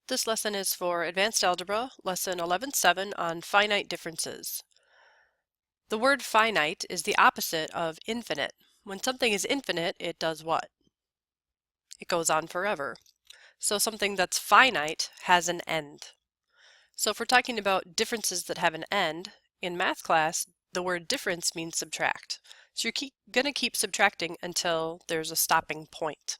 This lesson is for Advanced Algebra, Lesson 11.7 on Finite Differences. The word finite is the opposite of infinite. When something is infinite, it does what? It goes on forever. So something that's finite has an end. So if we're talking about differences that have an end, in math class, the word difference means subtract. So you're going to keep subtracting until there's a stopping point.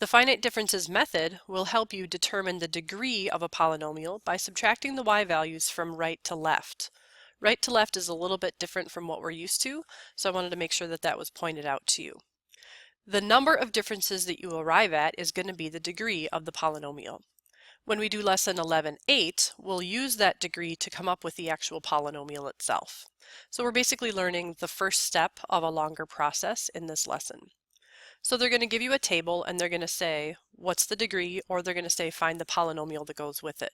The finite differences method will help you determine the degree of a polynomial by subtracting the y values from right to left. Right to left is a little bit different from what we're used to, so I wanted to make sure that that was pointed out to you. The number of differences that you arrive at is going to be the degree of the polynomial. When we do lesson 11.8, we'll use that degree to come up with the actual polynomial itself. So we're basically learning the first step of a longer process in this lesson. So they're going to give you a table and they're going to say, what's the degree? Or they're going to say, find the polynomial that goes with it.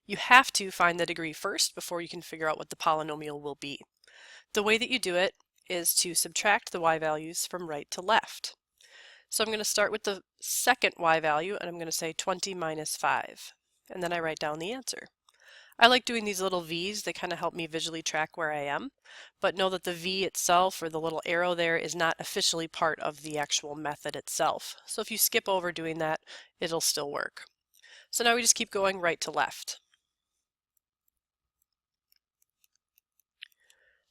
You have to find the degree first before you can figure out what the polynomial will be. The way that you do it is to subtract the y values from right to left. So I'm going to start with the second y value and I'm going to say 20 minus 5. And then I write down the answer. I like doing these little V's. They kind of help me visually track where I am, but know that the V itself or the little arrow there is not officially part of the actual method itself. So if you skip over doing that, it'll still work. So now we just keep going right to left.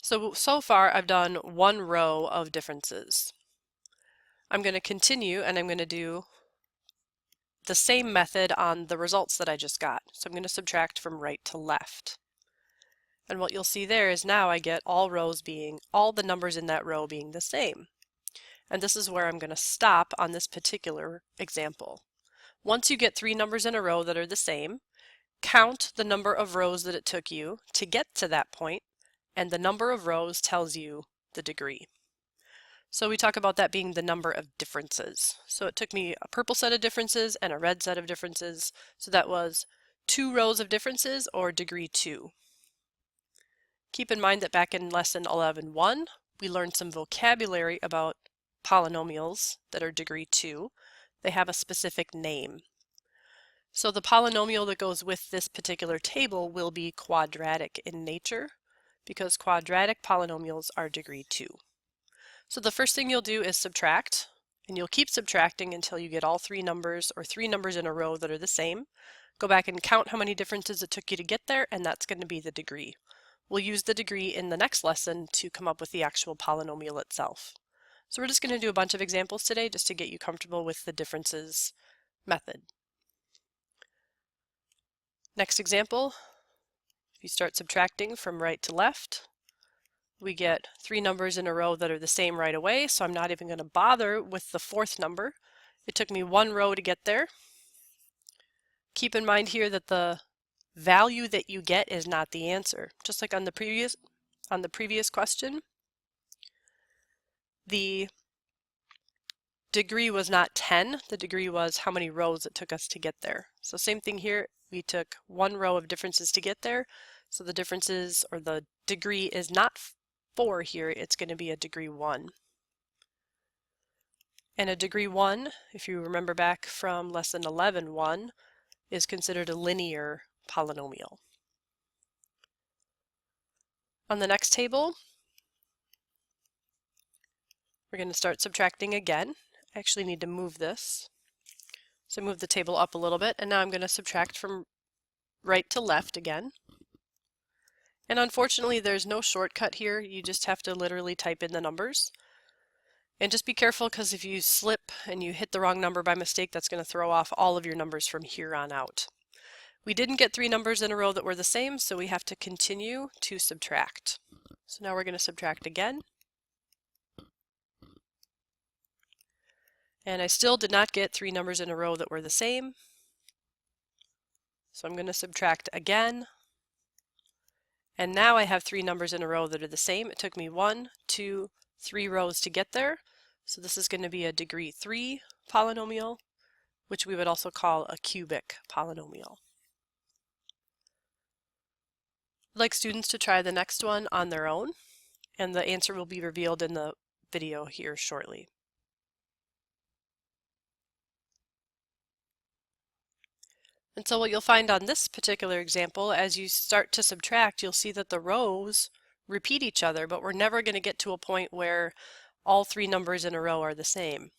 So far I've done one row of differences. I'm going to continue and I'm going to do the same method on the results that I just got. So I'm going to subtract from right to left. And what you'll see there is now I get all the numbers in that row being the same. And this is where I'm going to stop on this particular example. Once you get 3 numbers in a row that are the same, count the number of rows that it took you to get to that point, and the number of rows tells you the degree. So we talk about that being the number of differences. So it took me a purple set of differences and a red set of differences. So that was 2 rows of differences, or degree 2. Keep in mind that back in lesson 11.1, we learned some vocabulary about polynomials that are degree 2. They have a specific name. So the polynomial that goes with this particular table will be quadratic in nature, because quadratic polynomials are degree 2. So the first thing you'll do is subtract, and you'll keep subtracting until you get all 3 numbers or 3 numbers in a row that are the same. Go back and count how many differences it took you to get there, and that's going to be the degree. We'll use the degree in the next lesson to come up with the actual polynomial itself. So we're just going to do a bunch of examples today just to get you comfortable with the differences method. Next example, if you start subtracting from right to left, we get 3 numbers in a row that are the same right away, so I'm not even going to bother with the 4th number. It took me 1 row to get there. Keep in mind here that the value that you get is not the answer. Just like on the previous question, the degree was not 10, the degree was how many rows it took us to get there. So same thing here, we took 1 row of differences to get there, so the differences or the degree is not 4 here, it's going to be a degree 1. And a degree 1, if you remember back from lesson 11.1, is considered a linear polynomial. On the next table, we're going to start subtracting again. I actually need to move this. So move the table up a little bit, and now I'm going to subtract from right to left again. And unfortunately, there's no shortcut here. You just have to literally type in the numbers. And just be careful, because if you slip and you hit the wrong number by mistake, that's going to throw off all of your numbers from here on out. We didn't get 3 numbers in a row that were the same, so we have to continue to subtract. So now we're going to subtract again. And I still did not get 3 numbers in a row that were the same. So I'm going to subtract again. And now I have 3 numbers in a row that are the same. It took me 1, 2, 3 rows to get there. So this is going to be a degree 3 polynomial, which we would also call a cubic polynomial. I'd like students to try the next one on their own, and the answer will be revealed in the video here shortly. And so what you'll find on this particular example, as you start to subtract, you'll see that the rows repeat each other, but we're never going to get to a point where all three numbers in a row are the same.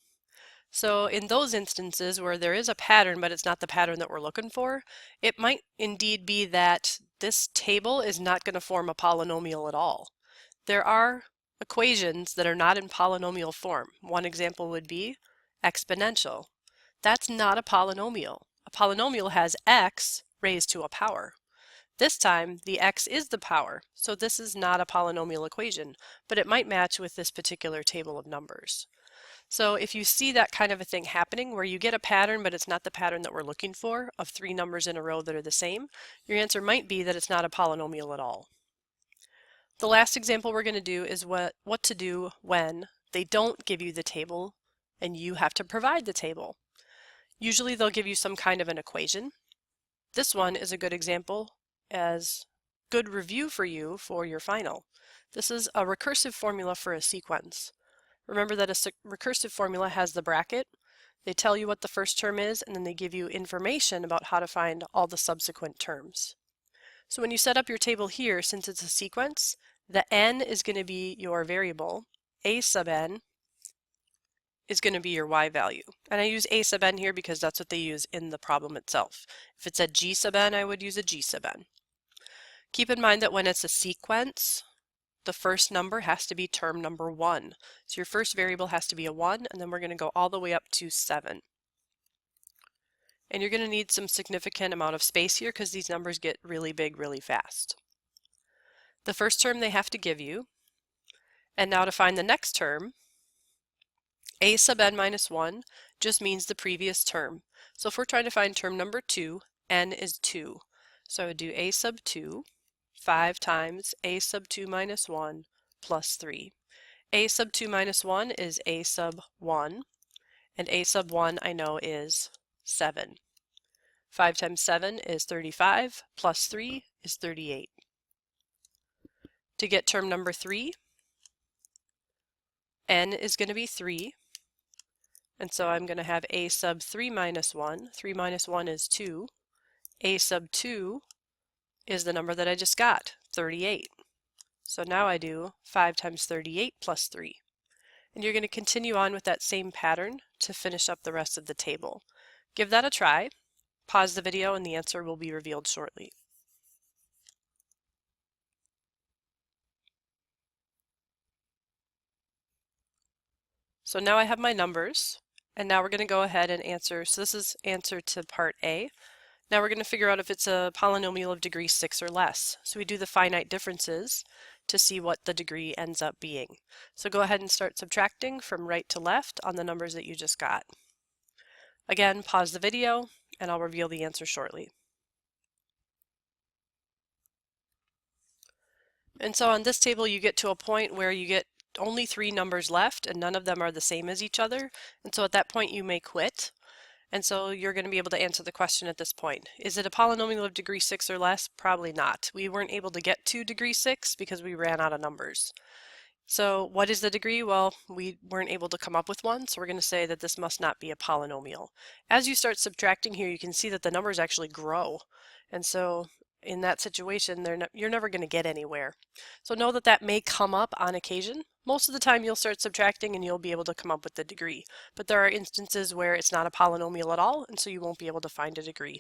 So in those instances where there is a pattern, but it's not the pattern that we're looking for, it might indeed be that this table is not going to form a polynomial at all. There are equations that are not in polynomial form. One example would be exponential. That's not a polynomial. A polynomial has x raised to a power. This time, the x is the power, so this is not a polynomial equation, but it might match with this particular table of numbers. So if you see that kind of a thing happening where you get a pattern, but it's not the pattern that we're looking for of three numbers in a row that are the same, your answer might be that it's not a polynomial at all. The last example we're going to do is what to do when they don't give you the table and you have to provide the table. Usually they'll give you some kind of an equation. This one is a good example as good review for you for your final. This is a recursive formula for a sequence. Remember that a recursive formula has the bracket. They tell you what the first term is, and then they give you information about how to find all the subsequent terms. So when you set up your table here, since it's a sequence, the n is going to be your variable, a sub n is going to be your y value. And I use a sub n here because that's what they use in the problem itself. If it said g sub n, I would use a g sub n. Keep in mind that when it's a sequence, the first number has to be term number 1. So your first variable has to be a 1, and then we're going to go all the way up to 7. And you're going to need some significant amount of space here because these numbers get really big really fast. The first term they have to give you, and now to find the next term, a sub n minus 1 just means the previous term. So if we're trying to find term number 2, n is 2. So I would do a sub 2, 5 times a sub 2 minus 1 plus 3. A sub 2 minus 1 is a sub 1, and a sub 1 I know is 7. 5 times 7 is 35, plus 3 is 38. To get term number 3, n is going to be 3, and so I'm going to have a sub 3 minus 1. 3 minus 1 is 2. A sub 2 is the number that I just got, 38. So now I do 5 times 38 plus 3. And you're going to continue on with that same pattern to finish up the rest of the table. Give that a try, pause the video, and the answer will be revealed shortly. So now I have my numbers, and now we're going to go ahead and answer. So this is answer to part A. Now we're going to figure out if it's a polynomial of degree 6 or less. So we do the finite differences to see what the degree ends up being. So go ahead and start subtracting from right to left on the numbers that you just got. Again, pause the video, and I'll reveal the answer shortly. And so on this table, you get to a point where you get only 3 numbers left, and none of them are the same as each other. And so at that point, you may quit. And so you're going to be able to answer the question at this point. Is it a polynomial of degree 6 or less? Probably not. We weren't able to get to degree 6 because we ran out of numbers. So what is the degree? Well, we weren't able to come up with one, so we're going to say that this must not be a polynomial. As you start subtracting here, you can see that the numbers actually grow. And so in that situation, you're never going to get anywhere. So know that that may come up on occasion. Most of the time you'll start subtracting and you'll be able to come up with the degree. But there are instances where it's not a polynomial at all, and so you won't be able to find a degree.